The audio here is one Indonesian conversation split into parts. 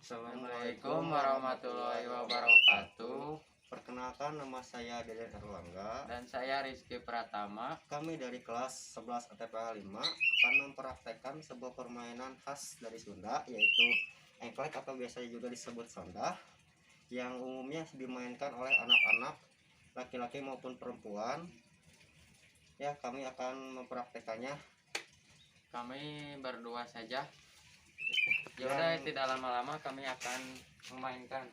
Assalamualaikum warahmatullahi wabarakatuh. Perkenalkan, nama saya Deden Erlangga Dan saya Rizky Pratama. Kami dari kelas 11 ATPH 5 akan mempraktekkan sebuah permainan khas dari Sunda, yaitu engklek atau biasanya juga disebut sondah, yang umumnya dimainkan oleh anak-anak laki-laki maupun perempuan. Ya, kami akan mempraktekannya. Kami berdua saja. Yaudah, tidak lama-lama kami akan memainkan.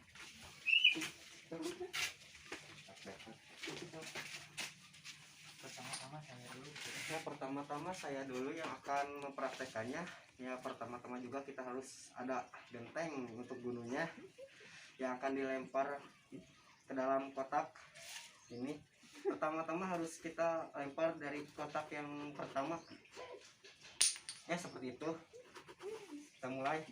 Pertama-tama saya dulu yang akan mempraktekannya. Ya, pertama-tama juga kita harus ada genteng untuk gunungnya yang akan dilempar ke dalam kotak ini. Pertama-tama harus kita lempar dari kotak yang pertama. Ya, seperti itu. Kita mulai.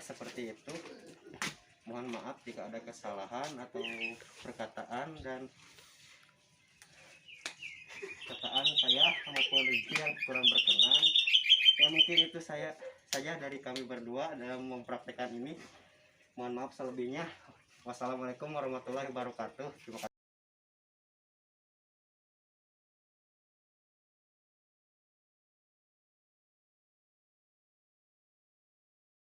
Seperti itu. Mohon maaf jika ada kesalahan atau perkataan saya maupun Rizky yang kurang berkenan. Ya, mungkin itu saja dari kami berdua dalam mempraktekkan ini. Mohon maaf selebihnya. Wassalamualaikum warahmatullahi wabarakatuh. Terima kasih.